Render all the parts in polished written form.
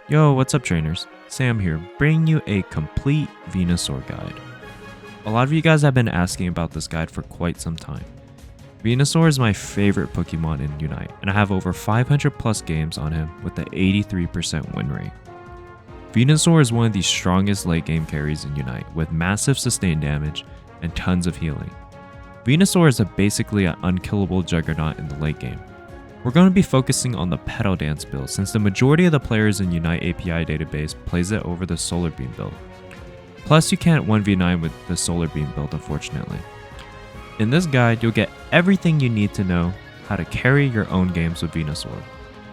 Yo, what's up trainers? Sam here, bringing you a complete Venusaur guide. A lot of you guys have been asking about this guide for quite some time. Venusaur is my favorite Pokemon in Unite, and I have over 500 plus games on him with an 83% win rate. Venusaur is one of the strongest late game carries in Unite, with massive sustained damage and tons of healing. Venusaur is basically an unkillable juggernaut in the late game. We're going to be focusing on the Petal Dance build since the majority of the players in Unite API database plays it over the Solar Beam build. Plus you can't 1v9 with the Solar Beam build unfortunately. In this guide you'll get everything you need to know how to carry your own games with Venusaur.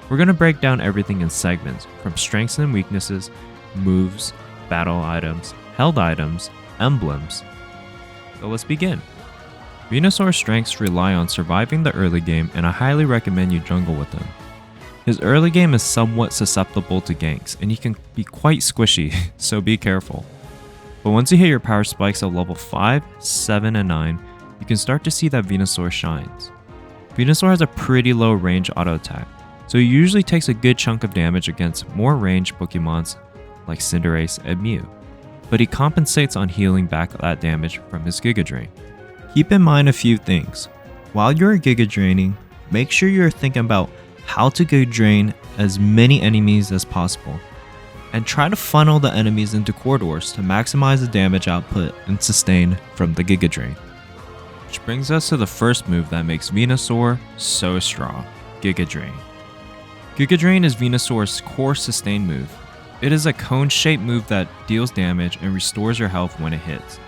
We're going to break down everything in segments from strengths and weaknesses, moves, battle items, held items, emblems. So let's begin. Venusaur's strengths rely on surviving the early game, and I highly recommend you jungle with him. His early game is somewhat susceptible to ganks, and he can be quite squishy, so be careful. But once you hit your power spikes of level 5, 7, and 9, you can start to see that Venusaur shines. Venusaur has a pretty low range auto attack, so he usually takes a good chunk of damage against more ranged Pokemons like Cinderace and Mew, but he compensates on healing back that damage from his Giga Drain. Keep in mind a few things. While you're Giga Draining, make sure you're thinking about how to Giga Drain as many enemies as possible, and try to funnel the enemies into corridors to maximize the damage output and sustain from the Giga Drain. Which brings us to the first move that makes Venusaur so strong, Giga Drain. Giga Drain is Venusaur's core sustain move. It is a cone-shaped move that deals damage and restores your health when it hits.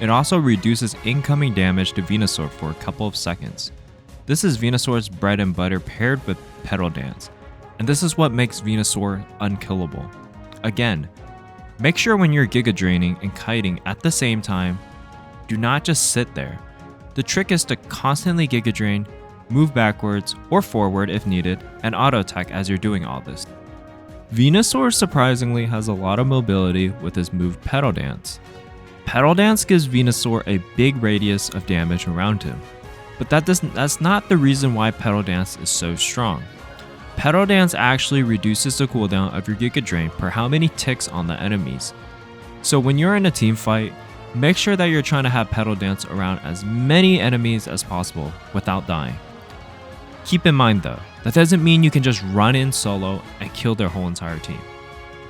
It also reduces incoming damage to Venusaur for a couple of seconds. This is Venusaur's bread and butter paired with Petal Dance, and this is what makes Venusaur unkillable. Again, make sure when you're Giga Draining and kiting at the same time, do not just sit there. The trick is to constantly Giga Drain, move backwards or forward if needed, and auto attack as you're doing all this. Venusaur surprisingly has a lot of mobility with his move Petal Dance. Petal Dance gives Venusaur a big radius of damage around him, but that's not the reason why Petal Dance is so strong. Petal Dance actually reduces the cooldown of your Giga Drain per how many ticks on the enemies. So when you're in a team fight, make sure that you're trying to have Petal Dance around as many enemies as possible without dying. Keep in mind though, that doesn't mean you can just run in solo and kill their whole entire team,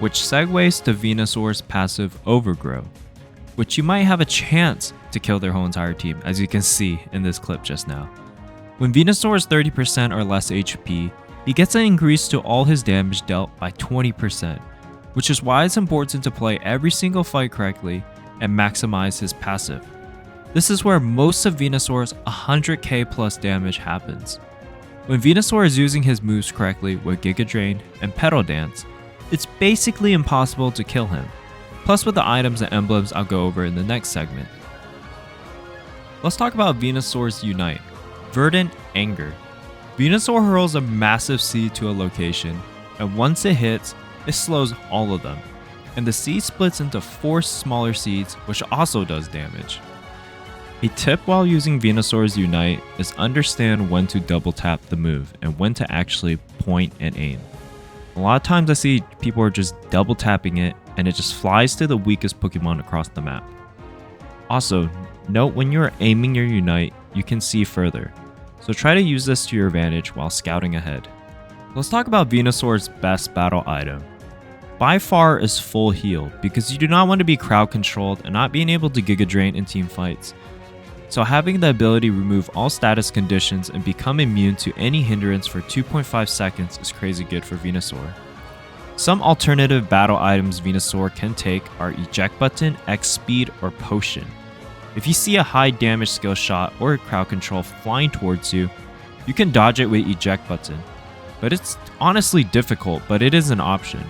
which segues to Venusaur's passive Overgrow, which you might have a chance to kill their whole entire team, as you can see in this clip just now. When Venusaur is 30% or less HP, he gets an increase to all his damage dealt by 20%, which is why it's important to play every single fight correctly and maximize his passive. This is where most of Venusaur's 100k plus damage happens. When Venusaur is using his moves correctly with Giga Drain and Petal Dance, it's basically impossible to kill him. Plus with the items and emblems I'll go over in the next segment. Let's talk about Venusaur's Unite, Verdant Anger. Venusaur hurls a massive seed to a location, and once it hits, it slows all of them, and the seed splits into 4 smaller seeds which also does damage. A tip while using Venusaur's Unite is understand when to double tap the move and when to actually point and aim. A lot of times I see people are just double tapping it and it just flies to the weakest Pokemon across the map. Also, note when you are aiming your Unite, you can see further, so try to use this to your advantage while scouting ahead. Let's talk about Venusaur's best battle item. By far is Full Heal, because you do not want to be crowd controlled and not being able to Giga Drain in team fights. So having the ability to remove all status conditions and become immune to any hindrance for 2.5 seconds is crazy good for Venusaur. Some alternative battle items Venusaur can take are Eject Button, X Speed, or Potion. If you see a high damage skill shot or a crowd control flying towards you, you can dodge it with Eject Button. But it's honestly difficult, but it is an option.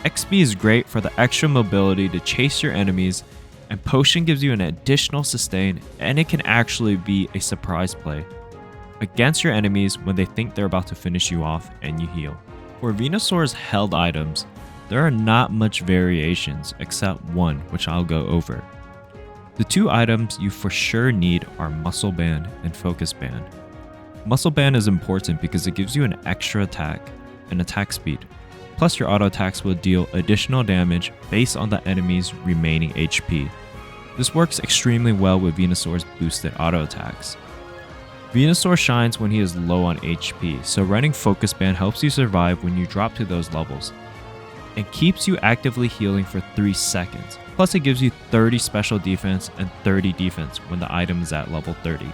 XP is great for the extra mobility to chase your enemies, and Potion gives you an additional sustain, and it can actually be a surprise play against your enemies when they think they're about to finish you off and you heal. For Venusaur's held items, there are not much variations except one which I'll go over. The 2 items you for sure need are Muscle Band and Focus Band. Muscle Band is important because it gives you an extra attack and attack speed. plus your auto attacks will deal additional damage based on the enemy's remaining HP. This works extremely well with Venusaur's boosted auto attacks. Venusaur shines when he is low on HP, so running Focus Band helps you survive when you drop to those levels. It keeps you actively healing for 3 seconds, plus it gives you 30 special defense and 30 defense when the item is at level 30.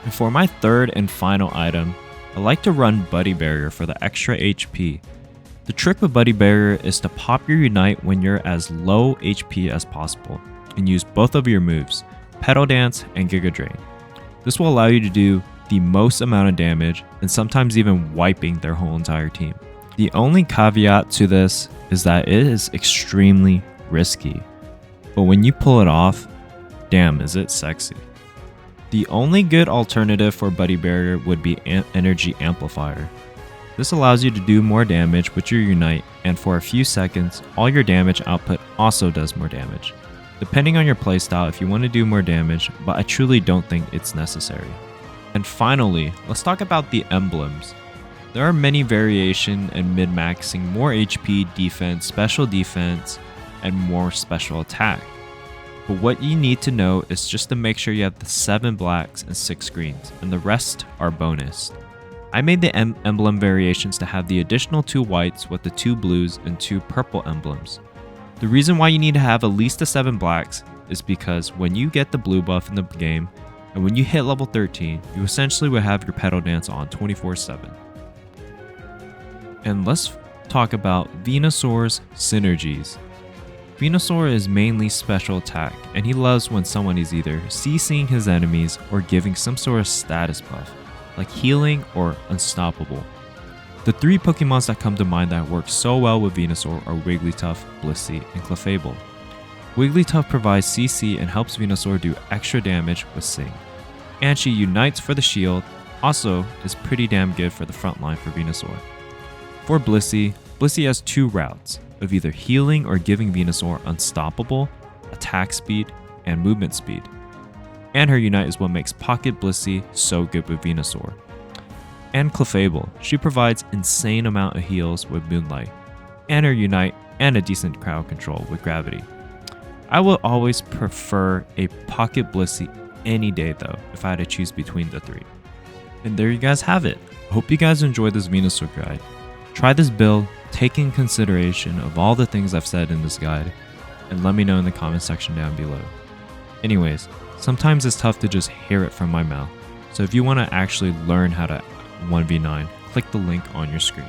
And for my third and final item, I like to run Buddy Barrier for the extra HP. The trick with Buddy Barrier is to pop your Unite when you're as low HP as possible, and use both of your moves, Petal Dance and Giga Drain. This will allow you to do the most amount of damage and sometimes even wiping their whole entire team. The only caveat to this is that it is extremely risky, but when you pull it off, damn is it sexy. The only good alternative for Buddy Barrier would be Energy Amplifier. This allows you to do more damage with your Unite, and for a few seconds, all your damage output also does more damage. Depending on your playstyle if you want to do more damage, but I truly don't think it's necessary. And finally, let's talk about the emblems. There are many variation and min-maxing more HP, defense, special defense, and more special attack. But what you need to know is just to make sure you have the 7 blacks and 6 greens, and the rest are bonus. I made the emblem variations to have the additional 2 whites with the 2 blues and 2 purple emblems. The reason why you need to have at least the 7 blacks is because when you get the blue buff in the game, and when you hit level 13, you essentially will have your Petal Dance on 24/7. And let's talk about Venusaur's Synergies. Venusaur is mainly special attack, and he loves when someone is either CCing his enemies or giving some sort of status buff, like healing or unstoppable. The 3 Pokemons that come to mind that work so well with Venusaur are Wigglytuff, Blissey, and Clefable. Wigglytuff provides CC and helps Venusaur do extra damage with Sing. And she unites for the shield, also is pretty damn good for the front line for Venusaur. For Blissey, Blissey has 2 routes of either healing or giving Venusaur unstoppable, attack speed, and movement speed. And her Unite is what makes Pocket Blissey so good with Venusaur. And Clefable, she provides insane amount of heals with Moonlight, and her Unite and a decent crowd control with Gravity. I will always prefer a Pocket Blissey any day though, if I had to choose between the 3. And there you guys have it. Hope you guys enjoyed this Venusaur guide. Try this build, take in consideration of all the things I've said in this guide, and let me know in the comment section down below. Anyways, sometimes it's tough to just hear it from my mouth, so if you want to actually learn how to 1v9, click the link on your screen.